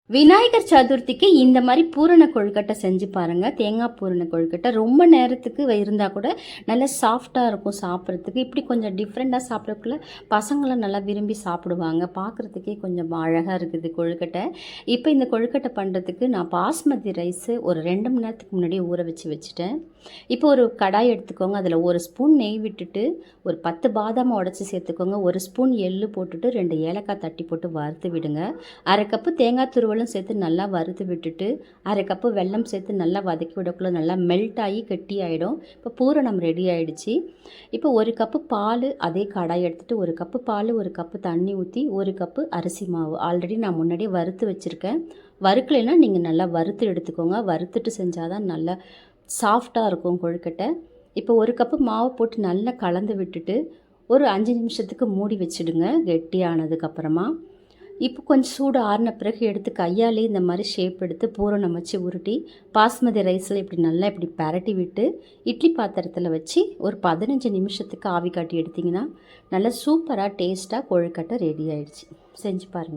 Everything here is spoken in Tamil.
விநாயகர் சதுர்த்திக்கு இந்த மாதிரி பூரண கொழுக்கட்டை செஞ்சு பாருங்கள். தேங்காய் பூரண கொழுக்கட்டை ரொம்ப நேரத்துக்கு இருந்தால் கூட நல்லா சாஃப்டாக இருக்கும் சாப்பிட்றதுக்கு. இப்படி கொஞ்சம் டிஃப்ரெண்ட்டாக சாப்பிட்றதுக்குள்ள பசங்களும் நல்லா விரும்பி சாப்பிடுவாங்க. பார்க்குறதுக்கே கொஞ்சம் அழகாக இருக்குது கொழுக்கட்டை. இப்போ இந்த கொழுக்கட்டை பண்ணுறதுக்கு நான் பாஸ்மதி ரைஸு ஒரு 2 மணி நேரத்துக்கு முன்னாடியே ஊற வச்சுட்டேன். இப்போ ஒரு கடாய் எடுத்துக்கோங்க. அதில் 1 ஸ்பூன் நெய் விட்டுட்டு ஒரு 10 பாதாம் உடச்சி சேர்த்துக்கோங்க. 1 ஸ்பூன் எள்ளு போட்டுட்டு 2 ஏலக்காய் தட்டி போட்டு வறுத்து விடுங்க. 1/2 கப்பு தேங்காய் துருவலும் சேர்த்து நல்லா வறுத்து விட்டுட்டு 1/2 கப்பு வெல்லம் சேர்த்து நல்லா வதக்கி விடக்குள்ள நல்லா மெல்ட் ஆகி கெட்டி ஆகிடும். இப்போ பூரணம் ரெடி ஆகிடுச்சு. இப்போ 1 கப்பு பால் அதே கடாய் எடுத்துகிட்டு 1 கப்பு பால் 1 கப்பு தண்ணி ஊற்றி 1 கப்பு அரிசி மாவு ஆல்ரெடி நான் முன்னாடியே வறுத்து வச்சுருக்கேன். வறுக்கலைன்னா நீங்கள் நல்லா வறுத்து எடுத்துக்கோங்க. வறுத்துட்டு செஞ்சால் தான் நல்லா சாஃப்டாக இருக்கும் கொழுக்கட்டை. இப்போ 1 கப்பு மாவு போட்டு நல்லா கலந்து விட்டுட்டு ஒரு 5 நிமிஷத்துக்கு மூடி வச்சுடுங்க கெட்டியானதுக்கப்புறமா. இப்போ கொஞ்சம் சூடு ஆறின பிறகு எடுத்து கையாலே இந்த மாதிரி ஷேப் எடுத்து பூரணம் வச்சு உருட்டி பாஸ்மதி ரைஸில் இப்படி பரட்டி விட்டு இட்லி பாத்திரத்தில் வச்சு ஒரு 15 நிமிஷத்துக்கு ஆவி காட்டி எடுத்திங்கன்னா நல்லா சூப்பராக டேஸ்ட்டாக கொழுக்கட்டை ரெடி ஆகிடுச்சு. செஞ்சு பாருங்கள்.